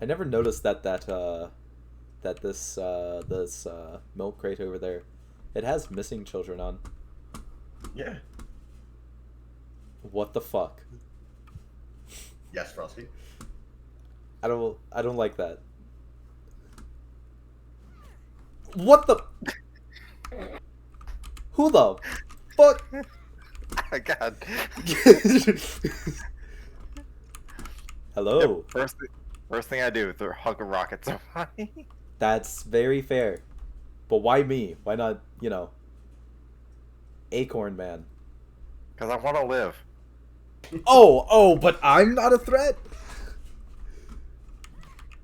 I never noticed that this milk crate over there, it has missing children on. Yeah. What the fuck? Yes, Frosty. I don't like that. What the? Who the fuck? Oh, God. Hello. Yep, first thing I do is throw a hunk of rockets at somebody. That's very fair. But why me? Why not, you know, Acorn Man? Because I want to live. Oh, but I'm not a threat?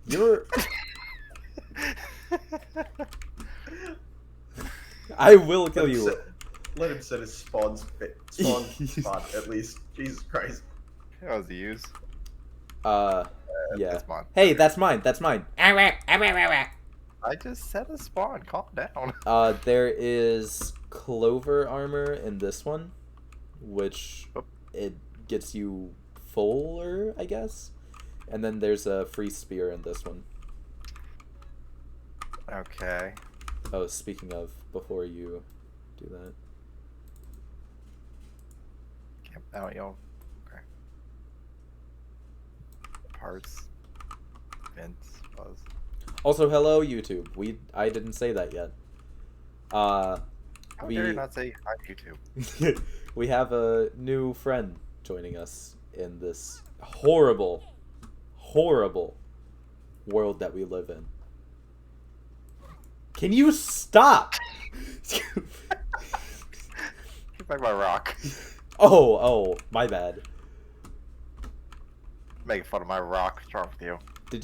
You're... I will kill you. Let him set his spawn spot at least. Jesus Christ. That was the use. Yeah. That's mine. Hey, that's mine. That's mine. I just set a spawn. Calm down. There is clover armor in this one, which it gets you fuller, I guess. And then there's a free spear in this one. Okay. Oh, speaking of, before you do that. Yep, now you'll. Okay. Parts. Vents. Buzz. Also, hello YouTube. I didn't say that yet. How dare you not say hi, YouTube? We have a new friend joining us in this horrible, horrible world that we live in. Can you stop? Give back my rock. Oh, my bad. Making fun of my rock. What's wrong with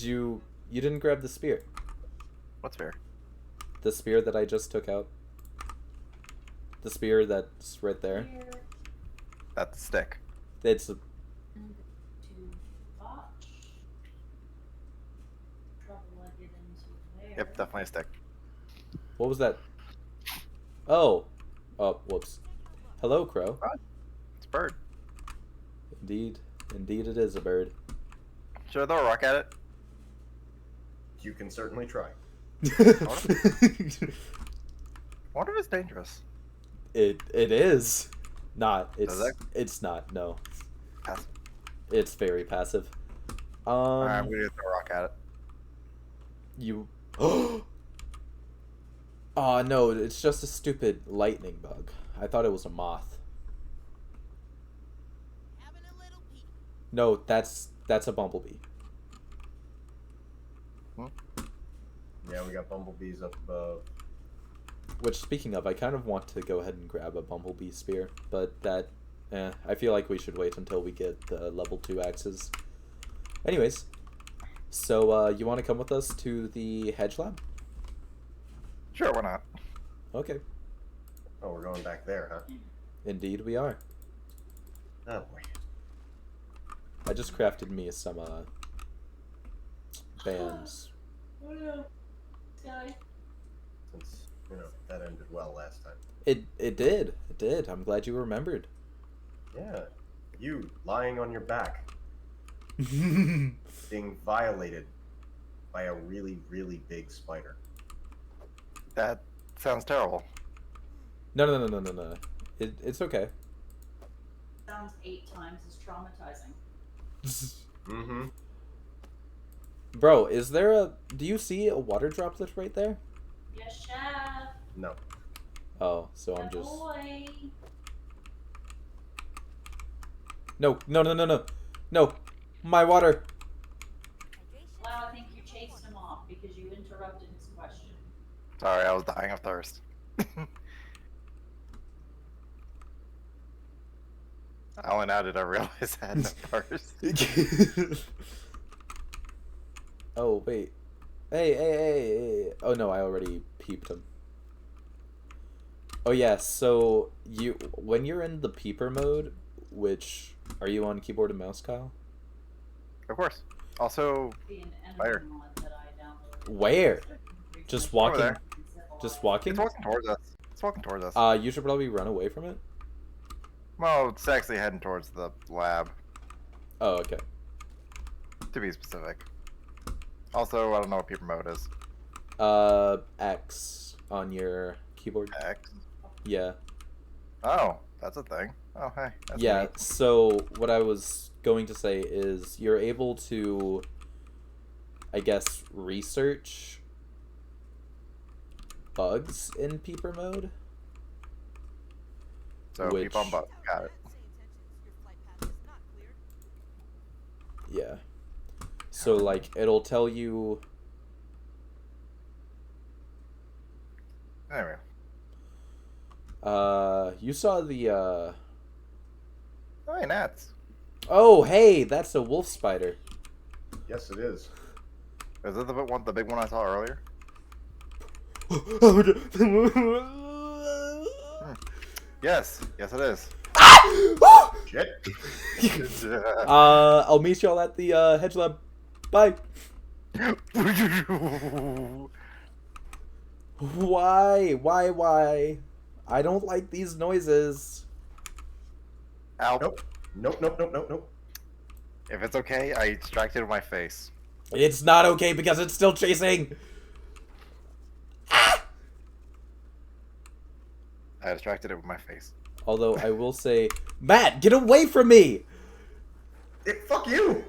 you? You didn't grab the spear. What's fair? The spear that I just took out. The spear that's right there. That's the stick. It's a... Yep, definitely a stick. What was that? Oh, whoops. Hello, Crow. It's a bird. Indeed it is a bird. Should I throw a rock at it? You can certainly try. I wonder if it's dangerous. It is not. Does It's not. No. Passive. It's very passive. Alright, I'm gonna throw a rock at it. You. Oh no! It's just a stupid lightning bug. I thought it was a moth. No, that's a bumblebee. Yeah, we got bumblebees up above. Which, speaking of, I kind of want to go ahead and grab a bumblebee spear, but I feel like we should wait until we get the level 2 axes. Anyways, so you want to come with us to the Hedge Lab? Sure, why not? Okay. Oh, we're going back there, huh? Indeed we are. Oh boy. I just crafted me some bands. Oh no. Sky. Since, that ended well last time. It did. I'm glad you remembered. Yeah. You, lying on your back, being violated by a really, really big spider. That sounds terrible. No. It's okay. Sounds 8 times as traumatizing. Mm-hmm. Bro, do you see a water droplet right there? Yes, chef. No. Oh, so I'm The just... boy. No. No, my water. Wow, I think you chased him off because you interrupted his question. Sorry, I was dying of thirst. Only now did I realize I had no thirst. Oh, wait. Hey. Oh, no, I already peeped him. Oh, yeah, so when you're in the peeper mode, which... Are you on keyboard and mouse, Kyle? Of course. Also, Be an enemy Fire. mod that I downloaded. Where? Just walking? there. Just walking? it's walking towards us. It's walking towards us. You should probably run away from it. Well, it's actually heading towards the lab, Oh, okay. to be specific. Also, I don't know what paper mode is. X on your keyboard. X. Yeah. Oh, that's a thing. Oh, hey. That's Yeah, neat. so what I was going to say is you're able to, I guess, research bugs in peeper mode. So which- keep on button. Got it. Yeah. So, like, it'll tell you... Anyway. You saw the, Oh, hey, gnats. Oh, hey, that's a wolf spider. Yes, it is. Is it the big one I saw earlier? Yes. Yes, it is. Shit. I'll meet y'all at the, Hedge Lab. Bye. Why? I don't like these noises. Ow. Nope. If it's okay, I extracted it with my face. It's not okay because it's still chasing. I extracted it with my face. Although I will say, Matt, get away from me! Fuck you!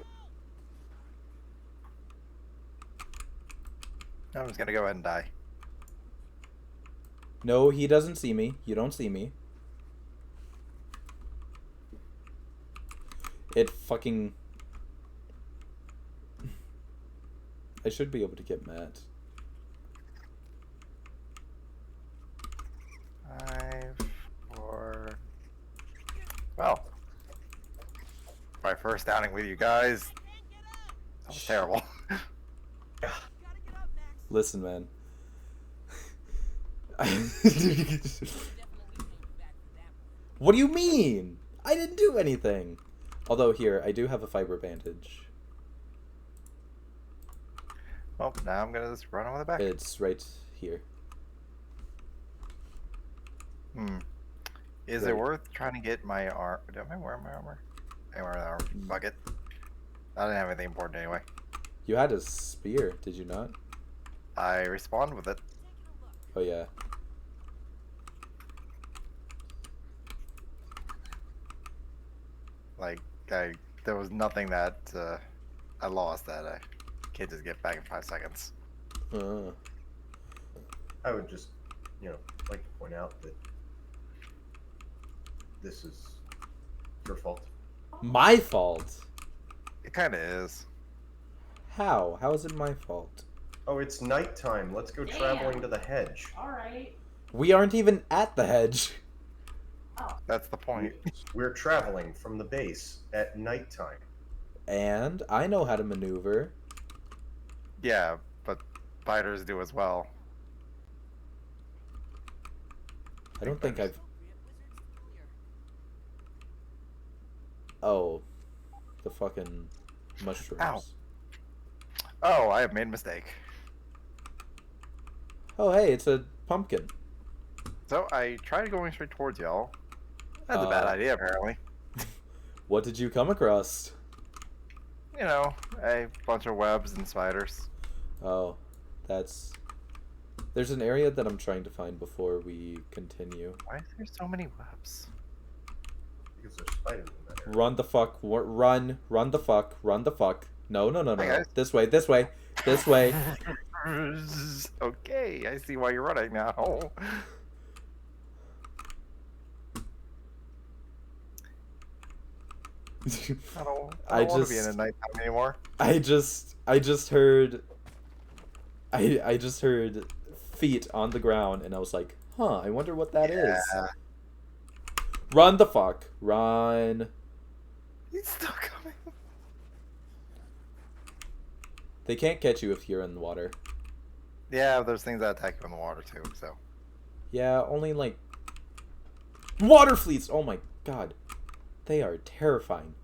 I'm just gonna go ahead and die. No, he doesn't see me. You don't see me. It fucking... I should be able to get Matt. 5, 4. Well, my first outing with you guys. That was terrible. Listen, man. What do you mean? I didn't do anything. Although here, I do have a fiber bandage. Well, now I'm gonna just run over the back. It's right here. Is Right. it worth trying to get my arm? Am I wearing my armor? I wear the armor bucket. I didn't have anything important anyway. You had a spear, did you not? I respawned with it. Oh yeah. Like, there was nothing that I lost that I can't just get back in 5 seconds. I would just, like to point out that this is your fault. My fault? It kind of is. How? How is it my fault? Oh, it's nighttime. Let's go traveling to the hedge. Alright. We aren't even at the hedge. That's the point. We're traveling from the base at nighttime. And I know how to maneuver. Yeah, but spiders do as well. I don't think I've... Oh. The fucking mushrooms. Ow. Oh, I have made a mistake. Oh, hey, it's a pumpkin. So I tried going straight towards y'all. That's a bad idea, apparently. What did you come across? You know, a bunch of webs and spiders. Oh, that's... There's an area that I'm trying to find before we continue. Why is there so many webs? Because there's spiders in that area. Run the fuck, run the fuck, run the fuck. No. Hey, guys. This way. Okay, I see why you're running now. I don't want to be in a nighttime anymore. I just heard feet on the ground and I was like, huh, I wonder what that is. Run the fuck. Run. He's still coming. They can't catch you if you're in the water. Yeah, there's things that attack you in the water too, so. Yeah, only like water fleas. Oh my god. They are terrifying.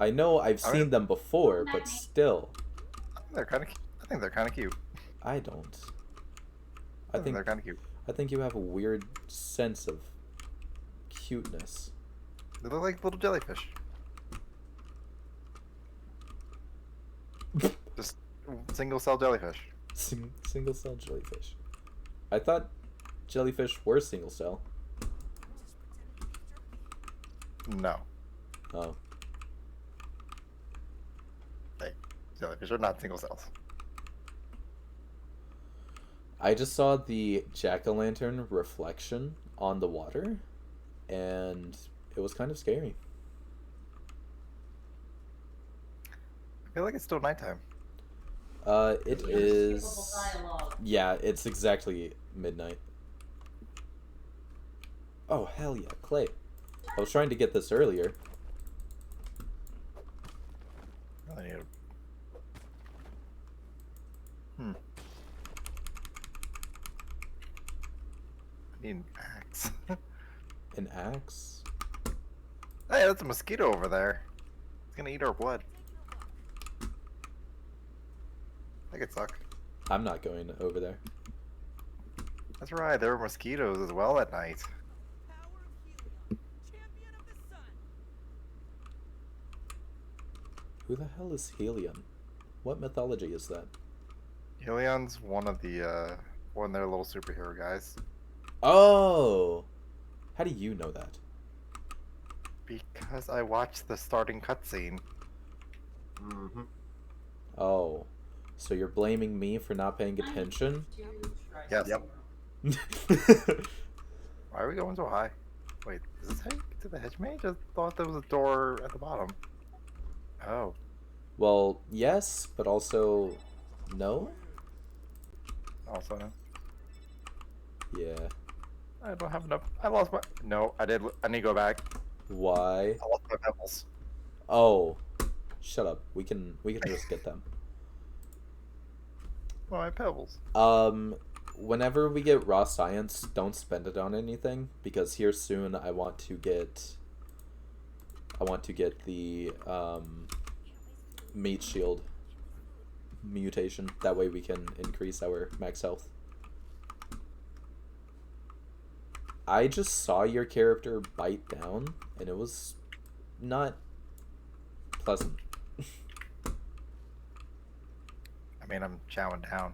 I know I've seen them before, but still. I think they're kind of cute. I don't. I think they're kind of cute. I think you have a weird sense of cuteness. They look like little jellyfish. Just single cell jellyfish. Single cell jellyfish. I thought jellyfish were single cell. No. Oh. Like, jellyfish are not single cells. I just saw the jack-o'-lantern reflection on the water, and it was kind of scary. I feel like it's still nighttime. It Skippable is... dialogue. Yeah, it's exactly midnight. Oh, hell yeah, clay. I was trying to get this earlier. I need I need an axe. An axe? Hey, that's a mosquito over there. It's gonna eat our blood. That could suck. I'm not going over there. That's right, there are mosquitoes as well at night. Who the hell is Helion? What mythology is that? Helion's one of their little superhero guys. Oh! How do you know that? Because I watched the starting cutscene. Mm-hmm. Oh. So you're blaming me for not paying attention? Yes. Yep. Why are we going so high? Wait, is this how you get to the hedge mage? I thought there was a door at the bottom. Oh. Well, yes, but also no? Also no. Yeah. I don't have enough. I lost my. No, I did. I need to go back. Why? I lost my pebbles. Oh. Shut up. We can just get them. My pebbles. Whenever we get raw science, don't spend it on anything, because here soon I want to get the meat shield mutation. That way we can increase our max health. I just saw your character bite down, and it was not pleasant. I mean, I'm chowing down.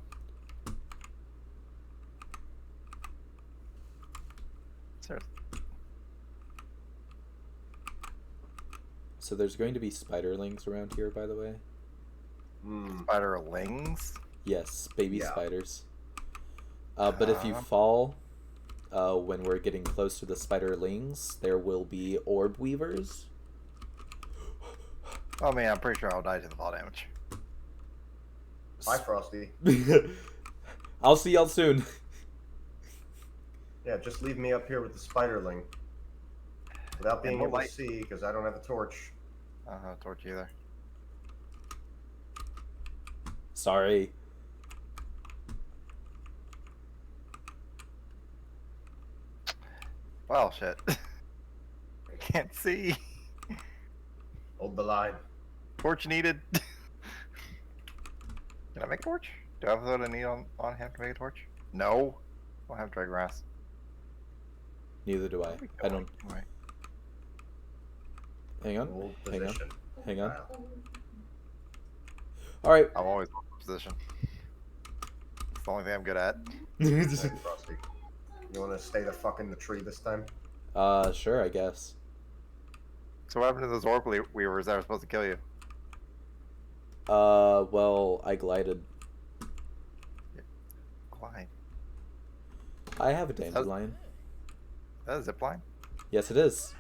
Seriously. So there's going to be spiderlings around here, by the way. Spiderlings? Yes, baby Yeah. spiders. But if you fall, when we're getting close to the spiderlings, there will be orb weavers. Oh man, I'm pretty sure I'll die to the fall damage. Bye, Frosty. I'll see y'all soon. Yeah, just leave me up here with the spiderling. Without being no able to light. see, because I don't have a torch. I don't have a torch either. Sorry. Well, shit. I can't see. Hold the line. Torch needed. Can I make a torch? Do I have what I need on hand to make a torch? No. I don't have dry grass. Neither do I. I don't. Anyway. Hang on. Hold Hang on. position. Hang on. Wow. All right. I'm always in position. It's the only thing I'm good at. Hey, Frosty. You want to stay the fuck in the tree this time? Sure, I guess. So what happened to those orb weavers that were supposed to kill you? Well, I glided. Why? I have a dandelion. Is that a zip line? Yes, it is.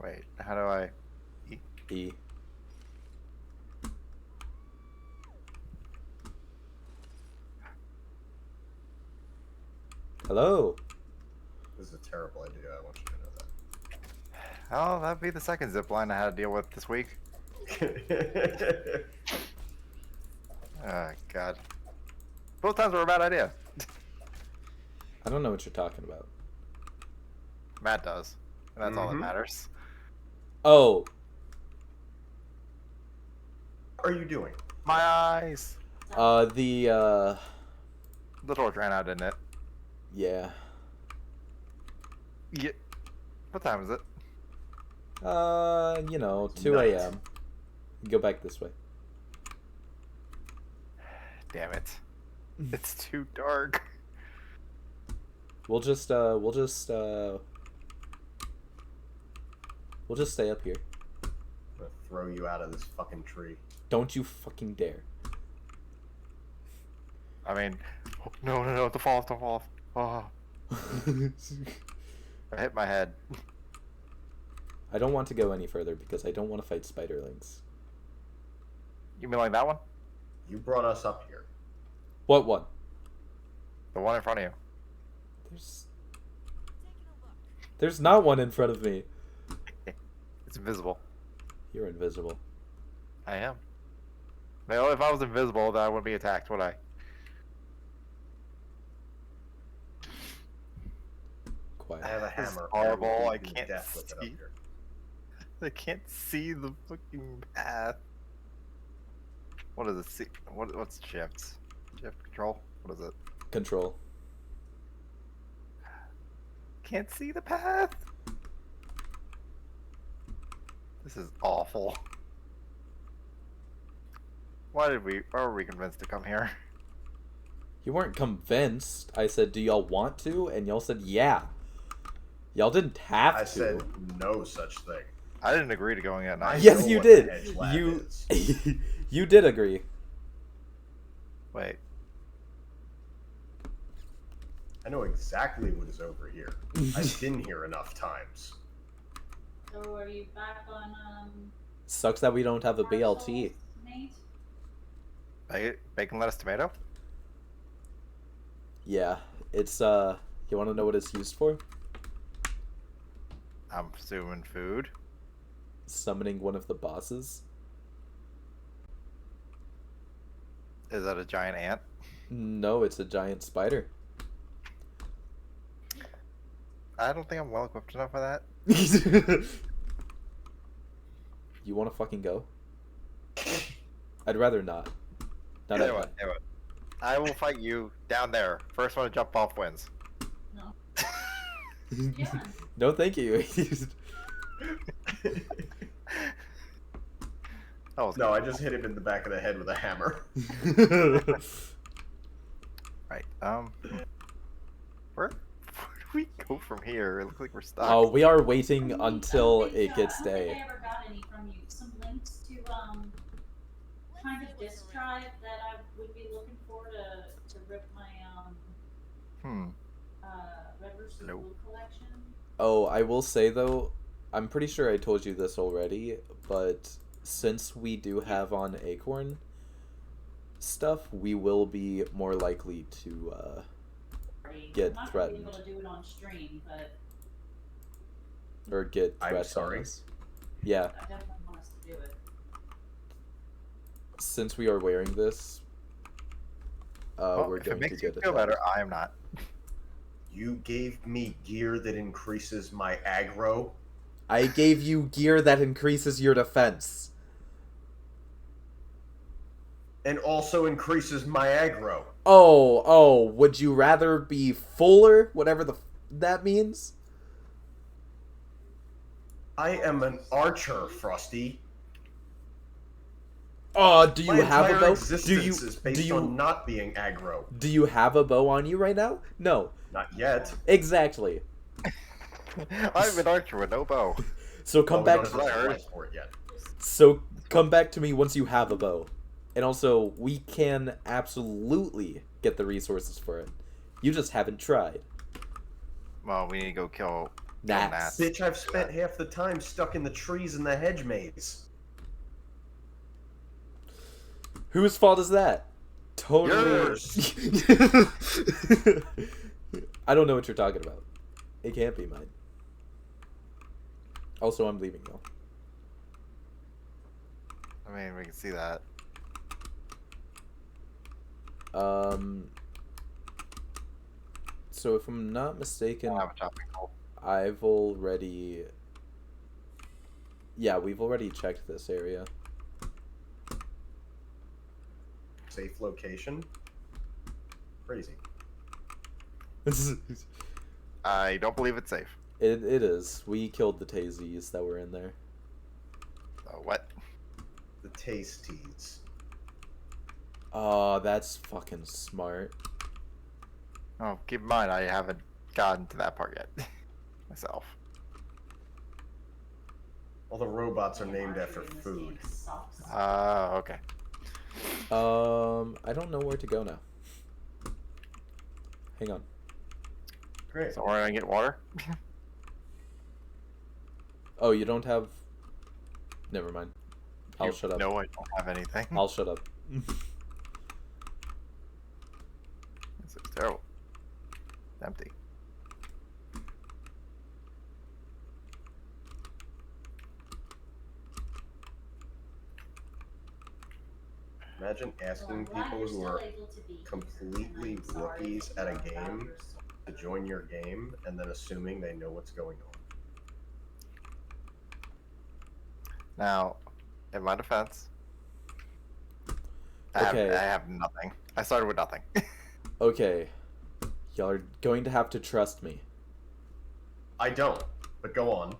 Wait, how do I... E. Hello. This is a terrible idea. I want you to know Oh, that'd be the second zip line I had to deal with this week. that. Oh, God. Both times were a bad idea. I don't know what you're talking about. Matt does. And that's all that Mhm. matters. Oh. What are you doing? My eyes! The The torch ran out, didn't it? yeah. Yeah. What time is it? You know, 2 Night. a.m. Go back this way. Damn it. It's too dark. We'll just stay up here. I'm gonna throw you out of this fucking tree. Don't you fucking dare. I mean, no, the fall, don't fall. Oh, I hit my head. I don't want to go any further because I don't want to fight spiderlings. You mean like that one? You brought us up here. What one? The one in front of you. There's not one in front of me. It's invisible. You're invisible. I am. Well, if I was invisible, then I wouldn't be attacked, would I? Quiet. I have a This is hammer. horrible. will I beat you to can't death with it up see. here. I can't see the fucking path. What is it? See, what's shift? Shift control? What is it? Control. Can't see the path. This is awful. Why were we convinced to come here? You weren't convinced. I said, do y'all want to? And y'all said, yeah. Y'all didn't have to. I said no such thing. I didn't agree to going at I night. Yes, know you what did. the Hedge Lab You is. you did agree. Wait. I know exactly what is over here. I've been here enough times. So are you back on, Sucks that we don't have a parcels, BLT. Nate? Bacon, lettuce, tomato? Yeah, it's you want to know what it's used for? I'm assuming food. Summoning one of the bosses. Is that a giant ant? No, it's a giant spider. I don't think I'm well equipped enough for that. You want to fucking go? I'd rather not. Not Anyway, anyway. anyway. I will fight you down there. First one to jump off wins. No. Yeah. No, thank you. Oh, No, I just hit him in the back of the head with a hammer. right. Where do we go from here? It looks like we're stuck. Oh, we are waiting until I don't it think, gets I don't think day. I ever got any from you. Some links to kind of disk drive that I would be looking for to rip my Red vs. Nope. Blue collection. Oh, I will say though, I'm pretty sure I told you this already, but since we do have on Acorn stuff, we will be more likely to get I'm not threatened. Gonna be able to do it on stream, but Or get I'm threats on sorry. us. Yeah, I definitely want us to do it. since we are wearing this, Well, we're if it going to makes you get feel attacked. better, I am not. You gave me gear that increases my aggro. I gave you gear that increases your defense. And also increases my aggro. Oh, would you rather be fuller? Whatever that means? I am an archer, Frosty. Do you My have a entire bow? existence is based on not being aggro. Do you have a bow on you right now? No. Not yet. Exactly. I'm an archer with no bow. So come Well, back. we don't have the supplies for it yet. So come back to me once you have a bow. And also, we can absolutely get the resources for it. You just haven't tried. Well, we need to go kill Gnats. gnats. Bitch, I've spent half the time stuck in the trees in the hedge maze. Whose fault is that? Totally. Yours. I don't know what you're talking about. It can't be mine. Also, I'm leaving though. I mean, we can see that. So if I'm not mistaken, I have a chopping tool. I've already... Yeah, we've already checked this area. Safe location. Crazy. I don't believe it's safe. It is. We killed the Tazies that were in there. What? The tasties. Oh, that's fucking smart. Oh, keep in mind, I haven't gotten to that part yet. Myself. All the robots are And named after archery in this food. game sucks. Okay. I don't know where to go now. Hang on. Great. So where do I get water? Oh, you don't have... Never mind. I'll You shut up. No, I don't have anything. I'll shut up. This is terrible. It's empty. Imagine asking people who are completely rookies at a game to join your game and then assuming they know what's going on. Now, in my defense, Okay. I have nothing. I started with nothing. Okay. Y'all are going to have to trust me. I don't, but go on.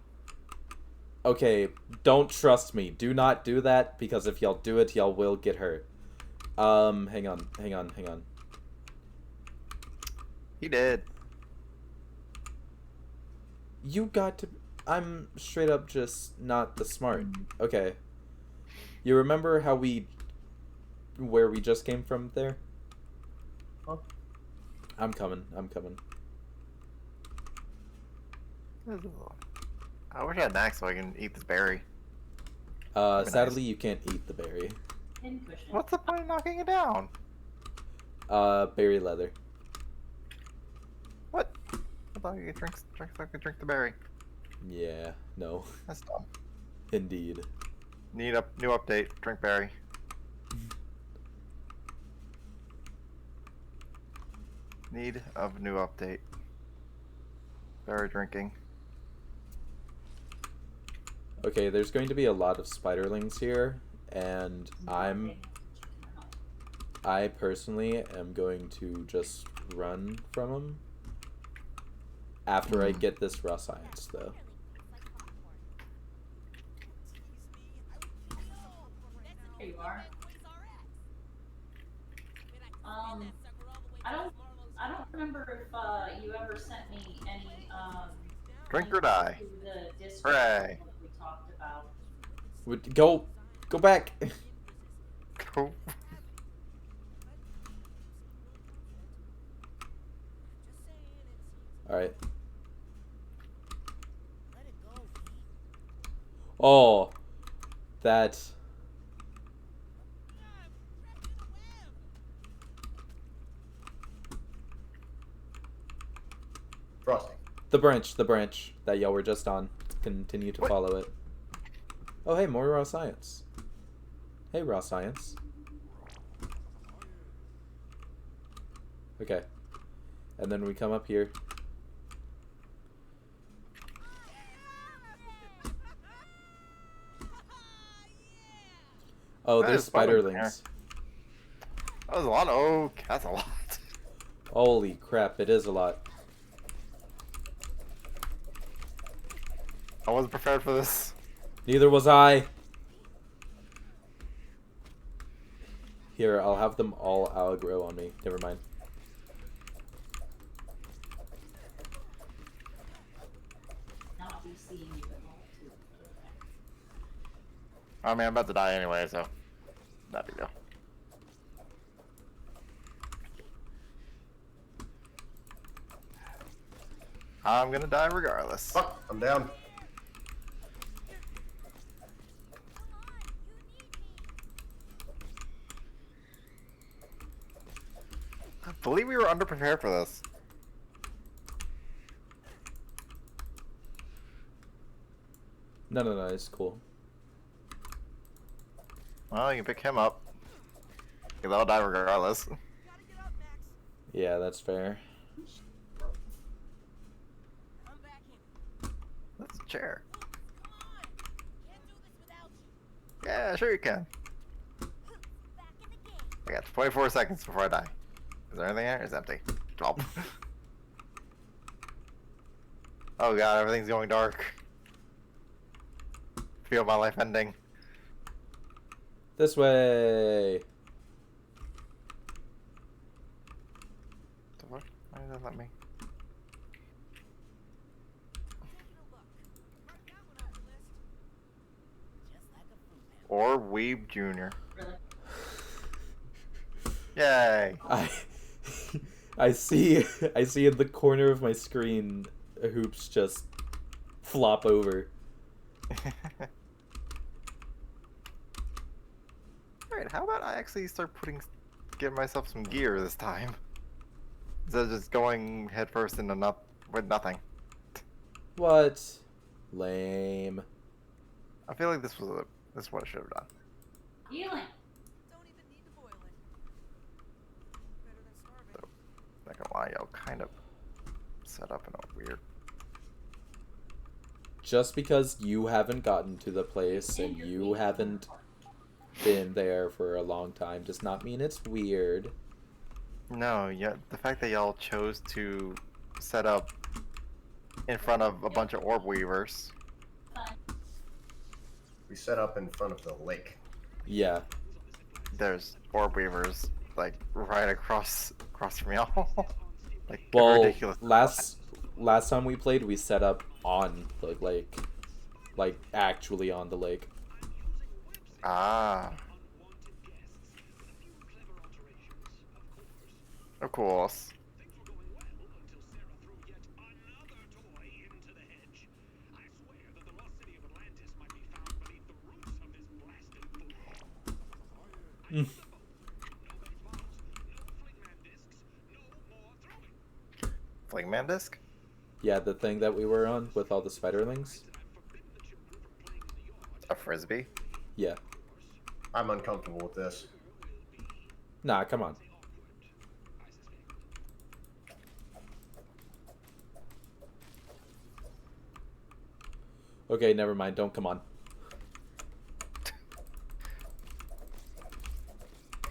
Okay, don't trust me. Do not do that, because if y'all do it, y'all will get hurt. Hang on. He did. You got to... I'm straight up just not the smart. Okay. You remember how we... Where we just came from there? Huh? I'm coming. I wish I had an axe so I can eat this berry. Sadly, you can't eat the berry. Pincushion. What's the point of knocking it down? Berry leather. What? I thought you could drink so I could drink the berry. Yeah, no. That's dumb. Indeed. Need a new update. Drink berry. Need of new update. Berry drinking. Okay, there's going to be a lot of spiderlings here, and I personally am going to just run from them after I get this raw science, though. There you are. I don't remember if you ever sent me any Drink or links die. to the Discord Hooray. that we talked about. Go back. Cool. All right. Oh, that. Frosty. The branch that y'all were just on. Continue to What? follow it. Oh, hey, more raw science. Hey, raw science. Okay. And then we come up here. Oh, That there's is spider spiderlings. That was a lot. Oh, that's a lot. Holy crap, it is a lot. I wasn't prepared for this. Neither was I. Here, I'll have them all aggro on me. Never mind. Not be seeing you at all, too. I mean, I'm about to die anyway, so not big deal. I'm gonna die regardless. Fuck, I'm down. I believe we were underprepared for this. No, it's cool. Well, you can pick him up. Because I'll die regardless. Yeah, that's fair. That's a chair. Yeah, sure you can. I got 24 seconds before I die. Is there anything there? It's empty. Oh. Oh god, everything's going dark. Feel my life ending. This way. Weeb Junior. Really? Yay! I see in the corner of my screen Hoops just flop over. Alright, how about I actually start getting myself some gear this time? Instead of just going headfirst into with nothing. What? Lame. I feel like this is what I should have done. Healing. Don't even need to boil it. Better than starving. Not gonna lie, y'all kind of set up in a weird. Just because you haven't gotten to the place and you haven't been there for a long time does not mean it's weird. No, yeah, the fact that y'all chose to set up in front of a bunch of orb weavers. We set up in front of the lake. Yeah. There's orb weavers like right across from y'all. Like Well, ridiculous. last time we played, we set up on the lake, like actually on the lake. Ah. Of course. Flingman disc? Yeah, the thing that we were on with all the spiderlings. A frisbee? Yeah. I'm uncomfortable with this. Nah, come on. Okay, never mind. Don't come on.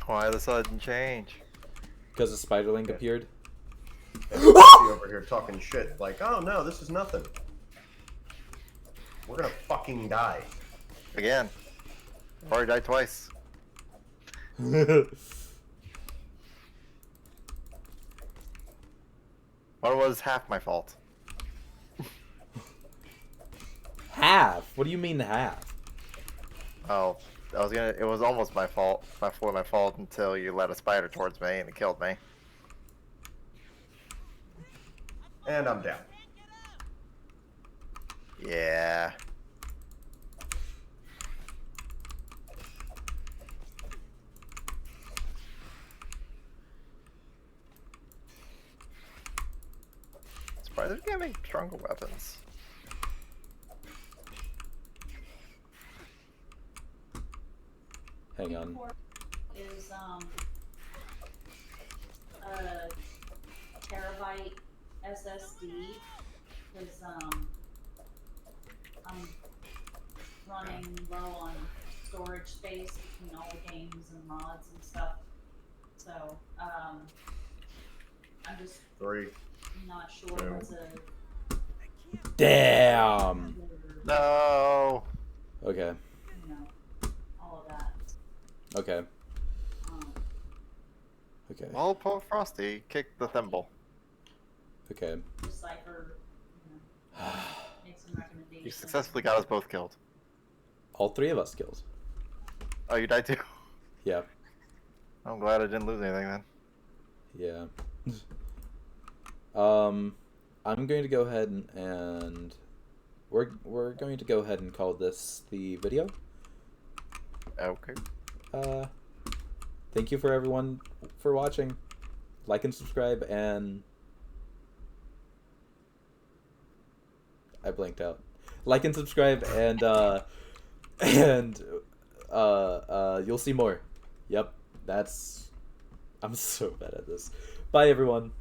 Why the sudden change? Because a spiderling appeared. And Lucy over here talking shit like, oh no, this is nothing. We're gonna fucking die. Again. I've already died twice. What was half my fault? Half? What do you mean half? Oh, it was almost my fault. My fault until you led a spider towards me and it killed me. And I'm down. Yeah. Spiders can make stronger weapons. Hang on. Is a terabyte SSD because I'm running low on storage space between all the games and mods and stuff. So I'm just Three. not sure Two. what's a Damn. No. Okay. you know, all of that. Okay. Um, Okay. Well, poor Frosty kicked the thimble. Okay. decipher, you know, make some recommendations. You successfully got us both killed. All three of us killed. Oh, you died too? Yeah. I'm glad I didn't lose anything then. Yeah. I'm going to go ahead and we're going to go ahead and call this the video. Okay. Thank you for everyone for watching. Like and subscribe, and I blanked out. Like and subscribe, and you'll see more. Yep, I'm so bad at this. Bye everyone.